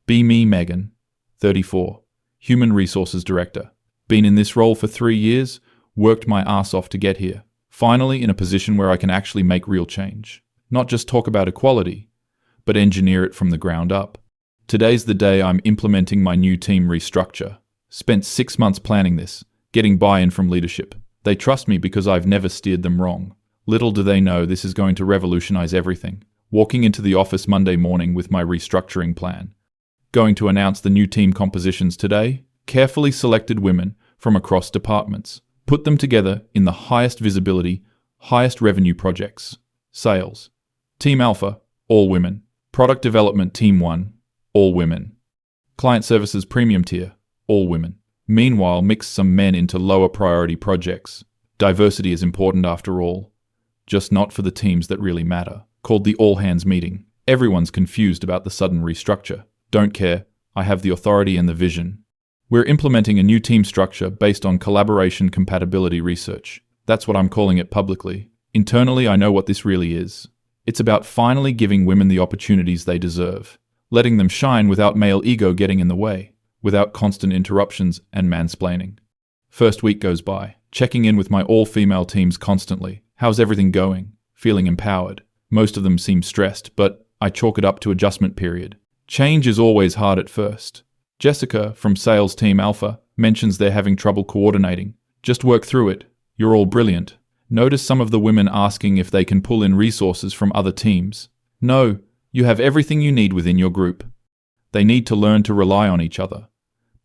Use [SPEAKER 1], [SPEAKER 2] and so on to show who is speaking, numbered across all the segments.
[SPEAKER 1] Be me, Megan, 34, Human Resources Director. Been in this role for 3 years, worked my ass off to get here. Finally in a position where I can actually make real change. Not just talk about equality, but engineer it from the ground up. Today's the day I'm implementing my new team restructure. Spent 6 months planning this, getting buy-in from leadership. They trust me because I've never steered them wrong. Little do they know this is going to revolutionize everything. Walking into the office Monday morning with my restructuring plan. Going to announce the new team compositions today. Carefully selected women from across departments. Put them together in the highest visibility, highest revenue projects. Sales. Team Alpha, all women. Product Development Team 1, all women. Client Services Premium Tier, all women. Meanwhile, mix some men into lower priority projects. Diversity is important after all. Just not for the teams that really matter. Called the all-hands meeting. Everyone's confused about the sudden restructure. Don't care, I have the authority and the vision. We're implementing a new team structure based on collaboration compatibility research. That's what I'm calling it publicly. Internally, I know what this really is. It's about finally giving women the opportunities they deserve. Letting them shine without male ego getting in the way. Without constant interruptions and mansplaining. First week goes by. Checking in with my all-female teams constantly. How's everything going? Feeling empowered. Most of them seem stressed, but I chalk it up to adjustment period. Change is always hard at first. Jessica, from Sales Team Alpha, mentions they're having trouble coordinating. Just work through it. You're all brilliant. Notice some of the women asking if they can pull in resources from other teams. No, you have everything you need within your group. They need to learn to rely on each other.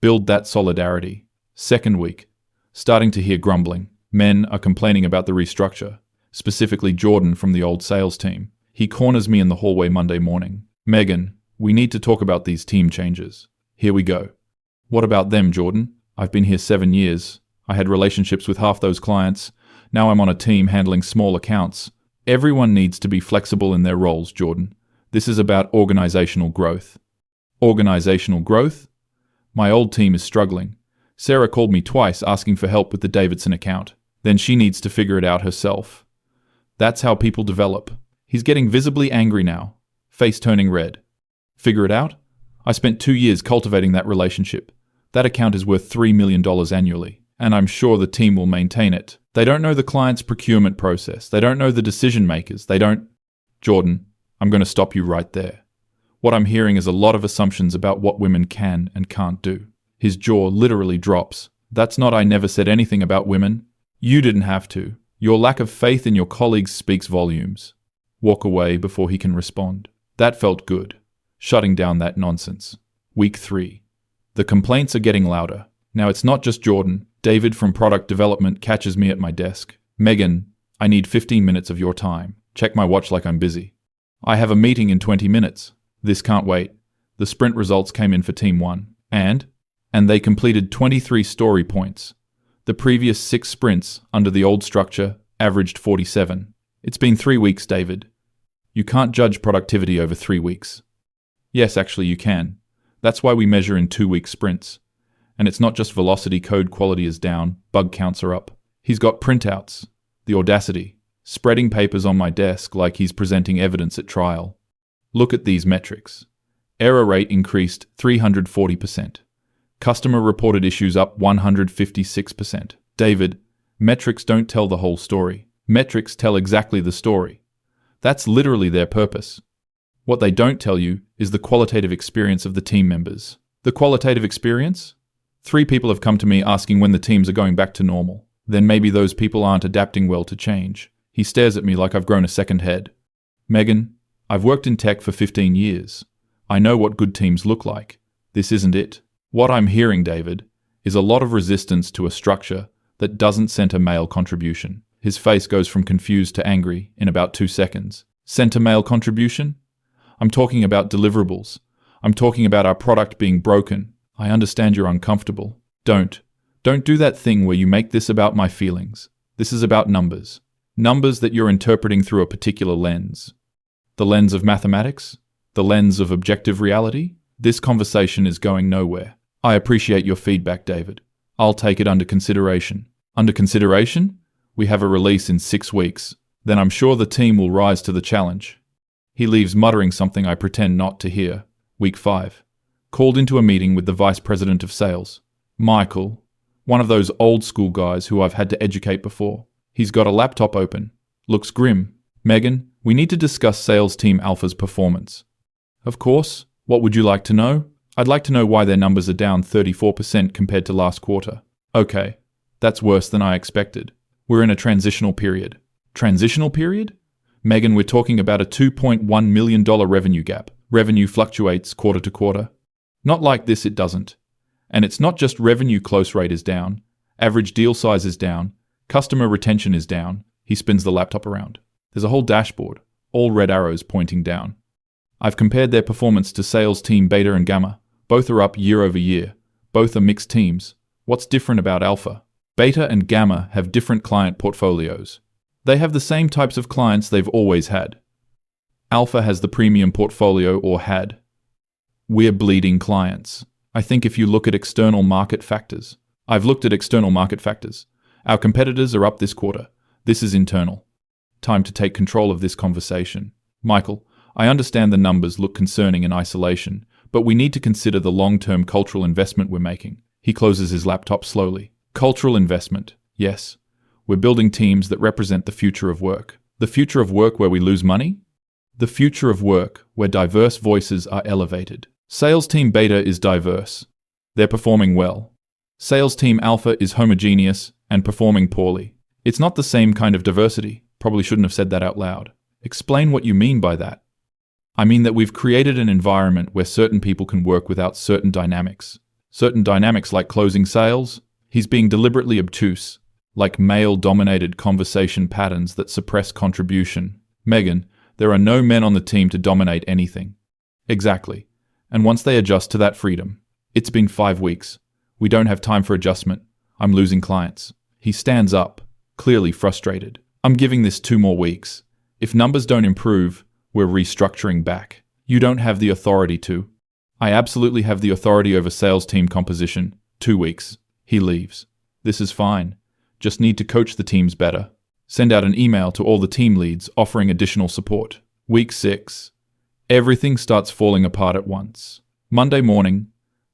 [SPEAKER 1] Build that solidarity. Second week. Starting to hear grumbling. Men are complaining about the restructure. Specifically Jordan from the old sales team. He corners me in the hallway Monday morning. Megan, we need to talk about these team changes. Here we go. What about them, Jordan? I've been here 7 years. I had relationships with half those clients. Now I'm on a team handling small accounts. Everyone needs to be flexible in their roles, Jordan. This is about organizational growth. Organizational growth? My old team is struggling. Sarah called me twice asking for help with the Davidson account. Then she needs to figure it out herself. That's how people develop. He's getting visibly angry now, face turning red. Figure it out? I spent 2 years cultivating that relationship. That account is worth $3 million annually, and I'm sure the team will maintain it. They don't know the client's procurement process. They don't know the decision makers. They don't... Jordan, I'm going to stop you right there. What I'm hearing is a lot of assumptions about what women can and can't do. His jaw literally drops. That's not I never said anything about women. You didn't have to. Your lack of faith in your colleagues speaks volumes. Walk away before he can respond. That felt good. Shutting down that nonsense. Week 3. The complaints are getting louder. Now it's not just Jordan. David from Product Development catches me at my desk. Megan, I need 15 minutes of your time. Check my watch like I'm busy. I have a meeting in 20 minutes. This can't wait. The sprint results came in for Team 1. And they completed 23 story points. The previous 6 sprints under the old structure averaged 47. It's been 3 weeks, David. You can't judge productivity over 3 weeks. Yes, actually you can. That's why we measure in 2-week sprints. And it's not just velocity, code quality is down, bug counts are up. He's got printouts. The audacity. Spreading papers on my desk like he's presenting evidence at trial. Look at these metrics. Error rate increased 340%. Customer reported issues up 156%. David, metrics don't tell the whole story. Metrics tell exactly the story. That's literally their purpose. What they don't tell you is the qualitative experience of the team members. The qualitative experience? 3 people have come to me asking when the teams are going back to normal. Then maybe those people aren't adapting well to change. He stares at me like I've grown a second head. Megan, I've worked in tech for 15 years. I know what good teams look like. This isn't it. What I'm hearing, David, is a lot of resistance to a structure that doesn't center male contribution. His face goes from confused to angry in about 2 seconds. Center male contribution? I'm talking about deliverables. I'm talking about our product being broken. I understand you're uncomfortable. Don't do that thing where you make this about my feelings. This is about numbers. Numbers that you're interpreting through a particular lens. The lens of mathematics? The lens of objective reality? This conversation is going nowhere. I appreciate your feedback, David. I'll take it under consideration. Under consideration? We have a release in 6 weeks. Then I'm sure the team will rise to the challenge. He leaves muttering something I pretend not to hear. Week 5. called into a meeting with the vice president of sales. Michael, one of those old school guys who I've had to educate before. He's got a laptop open. Looks grim. Megan, we need to discuss sales team Alpha's performance. Of course. What would you like to know? I'd like to know why their numbers are down 34% compared to last quarter. Okay, that's worse than I expected. We're in a transitional period. Transitional period? Megan, we're talking about a $2.1 million revenue gap. Revenue fluctuates quarter to quarter. Not like this, it doesn't. And it's not just revenue close rate is down. Average deal size is down. Customer retention is down. He spins the laptop around. There's a whole dashboard, all red arrows pointing down. I've compared their performance to sales team Beta and Gamma. Both are up year over year. Both are mixed teams. What's different about Alpha? Beta and Gamma have different client portfolios. They have the same types of clients they've always had. Alpha has the premium portfolio, or had. We're bleeding clients. I think if you look at external market factors. I've looked at external market factors. Our competitors are up this quarter. This is internal. Time to take control of this conversation. Michael, I understand the numbers look concerning in isolation, but we need to consider the long-term cultural investment we're making. He closes his laptop slowly. Cultural investment. Yes. We're building teams that represent the future of work. The future of work where we lose money? The future of work where diverse voices are elevated. Sales team Beta is diverse. They're performing well. Sales team Alpha is homogeneous and performing poorly. It's not the same kind of diversity. Probably shouldn't have said that out loud. Explain what you mean by that. I mean that we've created an environment where certain people can work without certain dynamics. Certain dynamics like closing sales. He's being deliberately obtuse, like male-dominated conversation patterns that suppress contribution. Megan, there are no men on the team to dominate anything. Exactly. And once they adjust to that freedom, it's been 5 weeks. We don't have time for adjustment. I'm losing clients. He stands up, clearly frustrated. I'm giving this 2 more weeks. If numbers don't improve, we're restructuring back. You don't have the authority to. I absolutely have the authority over sales team composition. 2 weeks. He leaves. This is fine. Just need to coach the teams better. Send out an email to all the team leads offering additional support. Week 6. Everything starts falling apart at once. Monday morning,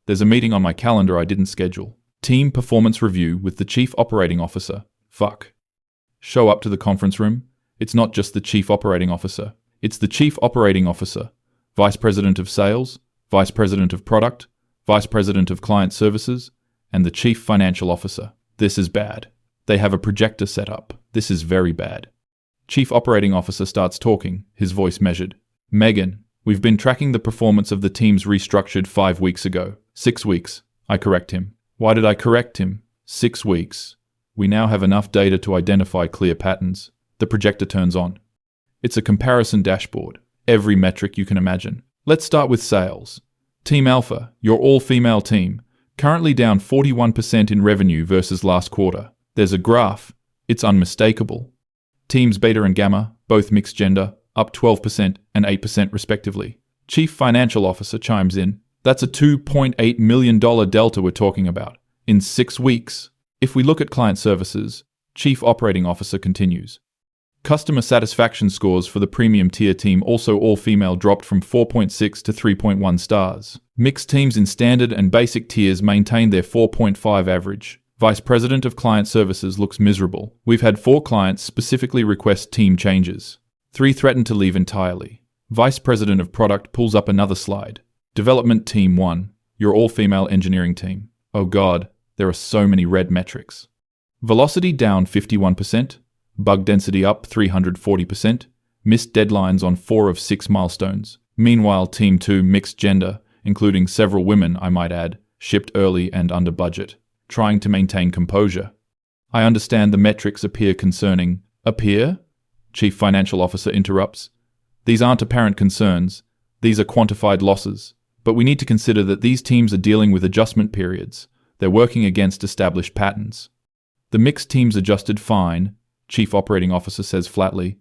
[SPEAKER 1] there's a meeting on my calendar I didn't schedule. Team performance review with the chief operating officer. Fuck. Show up to the conference room. It's not just the chief operating officer. It's the chief operating officer, vice president of sales, vice president of product, vice president of client services, and the chief financial officer. This is bad. They have a projector set up. This is very bad. Chief operating officer starts talking, his voice measured. Megan, we've been tracking the performance of the teams restructured 5 weeks ago. 6 weeks. I correct him. Why did I correct him? 6 weeks. We now have enough data to identify clear patterns. The projector turns on. It's a comparison dashboard. Every metric you can imagine. Let's start with sales. Team Alpha, your all-female team, currently down 41% in revenue versus last quarter. There's a graph. It's unmistakable. Teams Beta and Gamma, both mixed gender, up 12% and 8% respectively. Chief Financial Officer chimes in. That's a $2.8 million delta we're talking about. In 6 weeks. If we look at client services, Chief Operating Officer continues. Customer satisfaction scores for the premium tier team, also all-female, dropped from 4.6 to 3.1 stars. Mixed teams in standard and basic tiers maintained their 4.5 average. Vice President of Client Services looks miserable. We've had 4 clients specifically request team changes. 3 threaten to leave entirely. Vice President of Product pulls up another slide. Development Team 1, your all-female engineering team. Oh God, there are so many red metrics. Velocity down 51%. Bug density up 340%, missed deadlines on 4 of 6 milestones. Meanwhile, Team 2, mixed gender, including several women, I might add, shipped early and under budget, trying to maintain composure. I understand the metrics appear concerning. Appear? Chief Financial Officer interrupts. These aren't apparent concerns. These are quantified losses. But we need to consider that these teams are dealing with adjustment periods. They're working against established patterns. The mixed teams adjusted fine, Chief Operating Officer says flatly.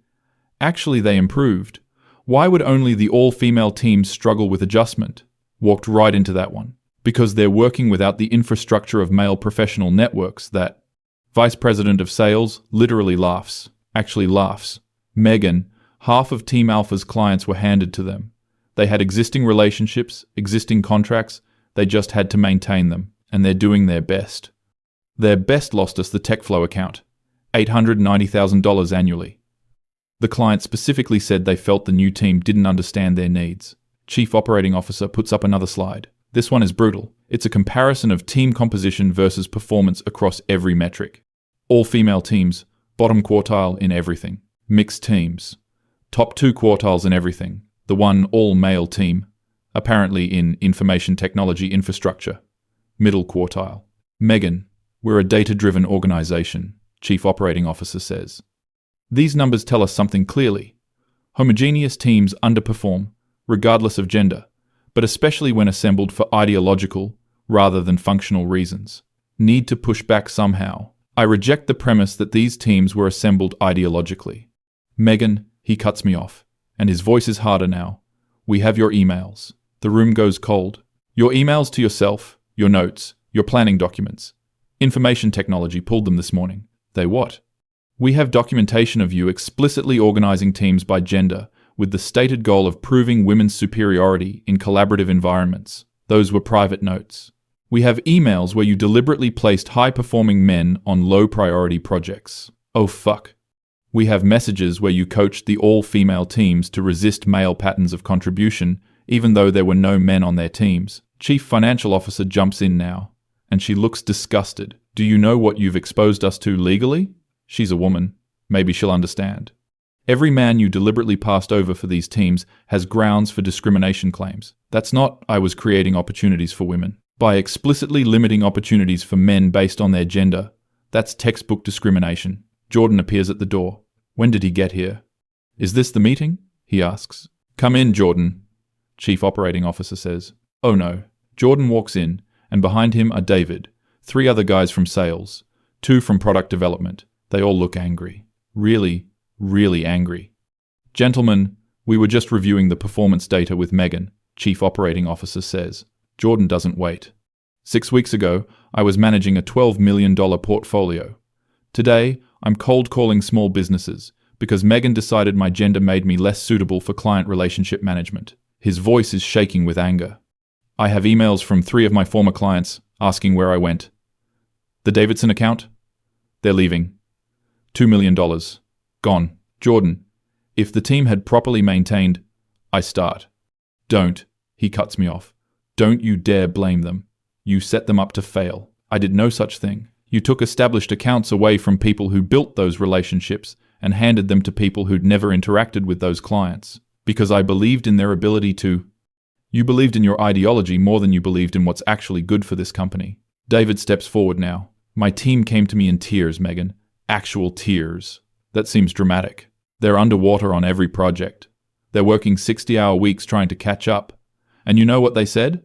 [SPEAKER 1] Actually, they improved. Why would only the all-female teams struggle with adjustment? Walked right into that one. Because they're working without the infrastructure of male professional networks that... Vice President of Sales literally laughs. Actually laughs. Megan, half of Team Alpha's clients were handed to them. They had existing relationships, existing contracts, They just had to maintain them, and they're doing their best. Their best lost us the TechFlow account, $890,000 annually. The client specifically said they felt the new team didn't understand their needs. Chief Operating Officer puts up another slide. This one is brutal. It's a comparison of team composition versus performance across every metric. All female teams, bottom quartile in everything. Mixed teams, top 2 quartiles in everything. The one all-male team, apparently in information technology infrastructure, middle quartile. Megan, we're a data-driven organization, Chief Operating Officer says. These numbers tell us something clearly. Homogeneous teams underperform, regardless of gender, but especially when assembled for ideological rather than functional reasons. Need to push back somehow. I reject the premise that these teams were assembled ideologically. Megan, he cuts me off, and his voice is harder now. We have your emails. The room goes cold. Your emails to yourself, your notes, your planning documents. Information technology pulled them this morning. They what? We have documentation of you explicitly organizing teams by gender with the stated goal of proving women's superiority in collaborative environments. Those were private notes. We have emails where you deliberately placed high-performing men on low-priority projects. Oh fuck. We have messages where you coached the all-female teams to resist male patterns of contribution, even though there were no men on their teams. Chief Financial Officer jumps in now, and she looks disgusted. Do you know what you've exposed us to legally? She's a woman. Maybe she'll understand. Every man you deliberately passed over for these teams has grounds for discrimination claims. That's not, I was creating opportunities for women. By explicitly limiting opportunities for men based on their gender, that's textbook discrimination. Jordan appears at the door. When did he get here? Is this the meeting? He asks. Come in, Jordan, Chief Operating Officer says. Oh no. Jordan walks in, and behind him are David, 3 other guys from sales, 2 from product development. They all look angry. Really, really angry. Gentlemen, we were just reviewing the performance data with Megan, Chief Operating Officer says. Jordan doesn't wait. 6 weeks ago, I was managing a $12 million portfolio. Today, I'm cold calling small businesses because Megan decided my gender made me less suitable for client relationship management. His voice is shaking with anger. I have emails from 3 of my former clients asking where I went. The Davidson account? They're leaving. $2 million. Gone. Jordan, if the team had properly maintained, I start. Don't. He cuts me off. Don't you dare blame them. You set them up to fail. I did no such thing. You took established accounts away from people who built those relationships and handed them to people who'd never interacted with those clients. Because I believed in their ability to... You believed in your ideology more than you believed in what's actually good for this company. David steps forward now. My team came to me in tears, Megan. Actual tears. That seems dramatic. They're underwater on every project. They're working 60-hour weeks trying to catch up. And you know what they said?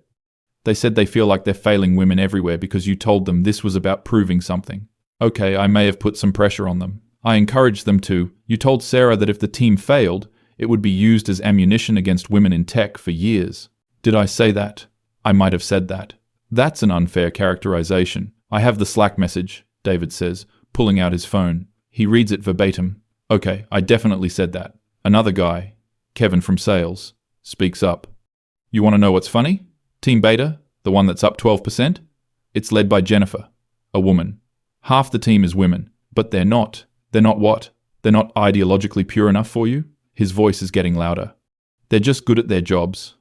[SPEAKER 1] They said they feel like they're failing women everywhere because you told them this was about proving something. Okay, I may have put some pressure on them. I encouraged them to. You told Sarah that if the team failed, it would be used as ammunition against women in tech for years. Did I say that? I might have said that. That's an unfair characterization. I have the Slack message, David says, pulling out his phone. He reads it verbatim. Okay, I definitely said that. Another guy, Kevin from sales, speaks up. You want to know what's funny? Team Beta, the one that's up 12%, it's led by Jennifer, a woman. Half the team is women, but they're not. They're not what? They're not ideologically pure enough for you? His voice is getting louder. They're just good at their jobs,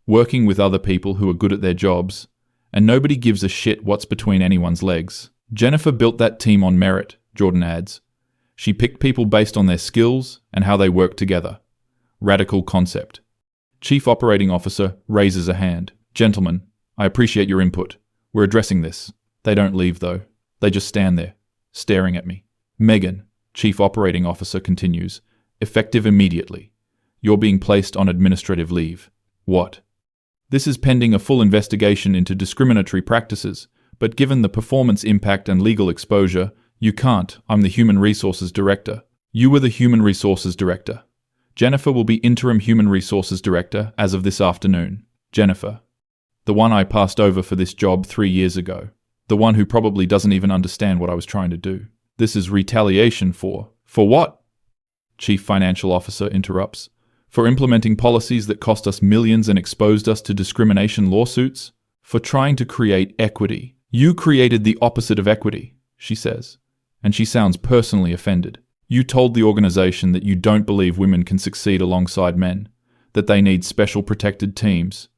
[SPEAKER 1] working with other people who are good at their jobs, and nobody gives a shit what's between anyone's legs. Jennifer built that team on merit, Jordan adds. She picked people based on their skills and how they work together. Radical concept. Chief Operating Officer raises a hand. Gentlemen, I appreciate your input. We're addressing this. They don't leave, though. They just stand there, staring at me. Megan, Chief Operating Officer continues, effective immediately. You're being placed on administrative leave. What? This is pending a full investigation into discriminatory practices, but given the performance impact and legal exposure, you can't. I'm the Human Resources Director. You were the Human Resources Director. Jennifer will be Interim Human Resources Director as of this afternoon. Jennifer. The one I passed over for this job 3 years ago. The one who probably doesn't even understand what I was trying to do. This is retaliation for... For what? Chief Financial Officer interrupts. For implementing policies that cost us millions and exposed us to discrimination lawsuits? for trying to create equity. You created the opposite of equity, she says, and she sounds personally offended. You told the organization that you don't believe women can succeed alongside men, that they need special protected teams.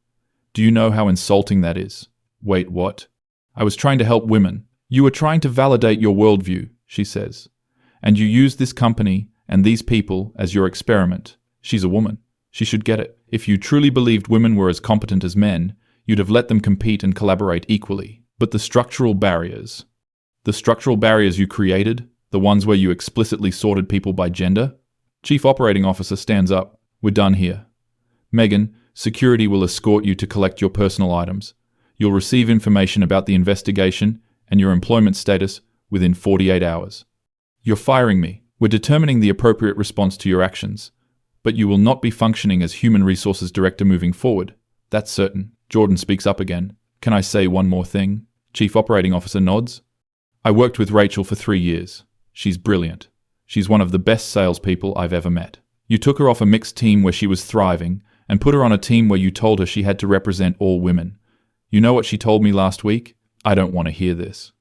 [SPEAKER 1] Do you know how insulting that is? Wait, what? I was trying to help women. You were trying to validate your worldview, she says. And you used this company and these people as your experiment. She's a woman. She should get it. If you truly believed women were as competent as men, you'd have let them compete and collaborate equally. But the structural barriers you created, the ones where you explicitly sorted people by gender? Chief Operating Officer stands up. We're done here. Megan, security will escort you to collect your personal items. You'll receive information about the investigation and your employment status within 48 hours. You're firing me. We're determining the appropriate response to your actions. But you will not be functioning as Human Resources Director moving forward. That's certain. Jordan speaks up again. Can I say one more thing? Chief Operating Officer nods. I worked with Rachel for 3 years. She's brilliant. She's one of the best salespeople I've ever met. You took her off a mixed team where she was thriving and put her on a team where you told her she had to represent all women. You know what she told me last week? I don't want to hear this.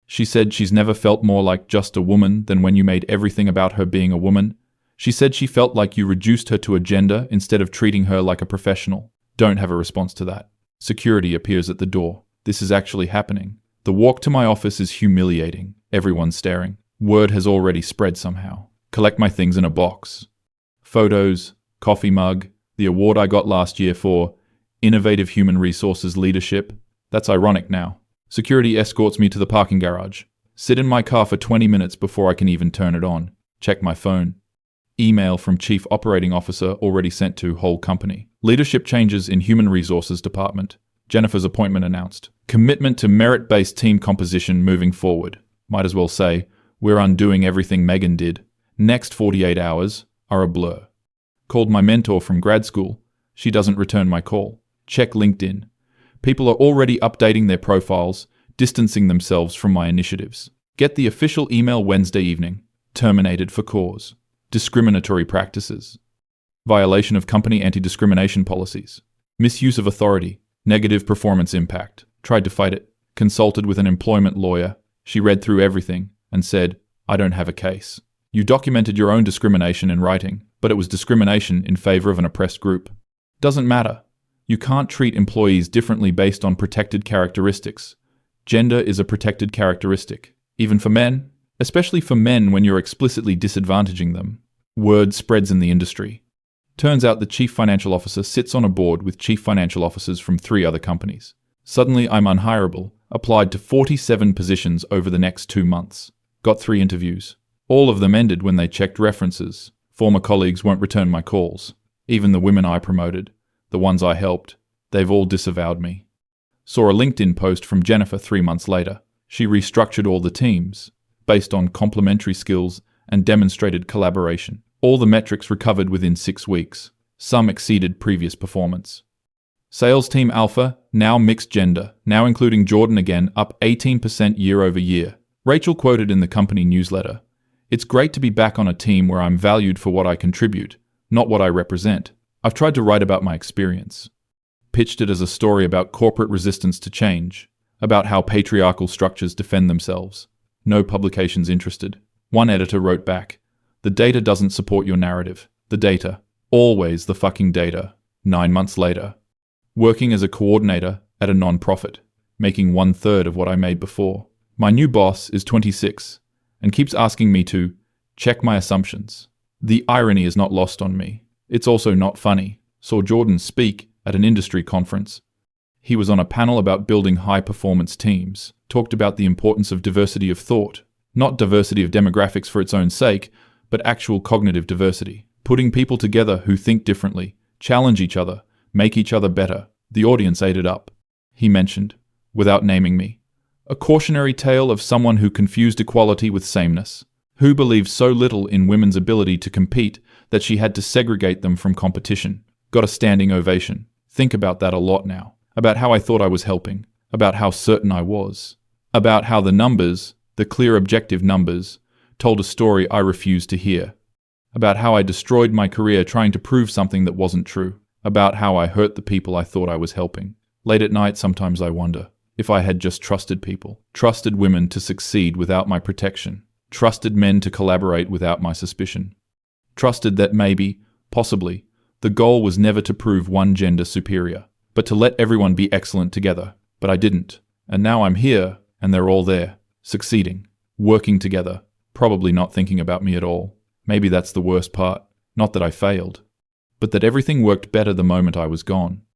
[SPEAKER 1] She said she's never felt more like just a woman than when you made everything about her being a woman. She said she felt like you reduced her to a gender instead of treating her like a professional. Don't have a response to that. Security appears at the door. This is actually happening. The walk to my office is humiliating. Everyone's staring. Word has already spread somehow. Collect my things in a box. Photos, coffee mug, the award I got last year for Innovative Human Resources Leadership. That's ironic now. Security escorts me to the parking garage. Sit in my car for 20 minutes before I can even turn it on. Check my phone. Email from Chief Operating Officer already sent to whole company. Leadership changes in Human Resources Department. Jennifer's appointment announced. Commitment to merit-based team composition moving forward. Might as well say, we're undoing everything Megan did. Next 48 hours are a blur. Called my mentor from grad school. She doesn't return my call. Check LinkedIn. People are already updating their profiles, distancing themselves from my initiatives. Get the official email Wednesday evening. Terminated for cause. Discriminatory practices. Violation of company anti-discrimination policies. Misuse of authority. Negative performance impact. Tried to fight it. Consulted with an employment lawyer. She read through everything and said, I don't have a case. You documented your own discrimination in writing, but it was discrimination in favor of an oppressed group. Doesn't matter. You can't treat employees differently based on protected characteristics. Gender is a protected characteristic. Even for men, especially for men when you're explicitly disadvantaging them. Word spreads in the industry. Turns out the chief financial officer sits on a board with chief financial officers from 3 other companies. Suddenly I'm unhireable, applied to 47 positions over the next 2 months. Got 3 interviews. All of them ended when they checked references. Former colleagues won't return my calls. Even the women I promoted, the ones I helped, they've all disavowed me. Saw a LinkedIn post from Jennifer 3 months later. She restructured all the teams, based on complementary skills and demonstrated collaboration. All the metrics recovered within 6 weeks. Some exceeded previous performance. Sales Team Alpha, now mixed gender, now including Jordan again, up 18% year over year. Rachel quoted in the company newsletter, "It's great to be back on a team where I'm valued for what I contribute, not what I represent. I've tried to write about my experience." Pitched it as a story about corporate resistance to change, about how patriarchal structures defend themselves. No publications interested. One editor wrote back, "The data doesn't support your narrative. The data. Always the fucking data." 9 months later. Working as a coordinator at a non-profit, making 1/3 of what I made before. My new boss is 26 and keeps asking me to check my assumptions. The irony is not lost on me. It's also not funny. Saw Jordan speak at an industry conference. He was on a panel about building high-performance teams, talked about the importance of diversity of thought, not diversity of demographics for its own sake, but actual cognitive diversity, putting people together who think differently, challenge each other, make each other better. The audience ate it up. He mentioned, without naming me, a cautionary tale of someone who confused equality with sameness, who believed so little in women's ability to compete that she had to segregate them from competition. Got a standing ovation. Think about that a lot now. About how I thought I was helping. About how certain I was. About how the numbers, the clear objective numbers, told a story I refused to hear. About how I destroyed my career trying to prove something that wasn't true. About how I hurt the people I thought I was helping. Late at night, sometimes I wonder if I had just trusted people, trusted women to succeed without my protection, trusted men to collaborate without my suspicion, trusted that maybe, possibly, the goal was never to prove one gender superior, but to let everyone be excellent together. But I didn't. And now I'm here, and they're all there, succeeding, working together, probably not thinking about me at all. Maybe that's the worst part. Not that I failed, but that everything worked better the moment I was gone.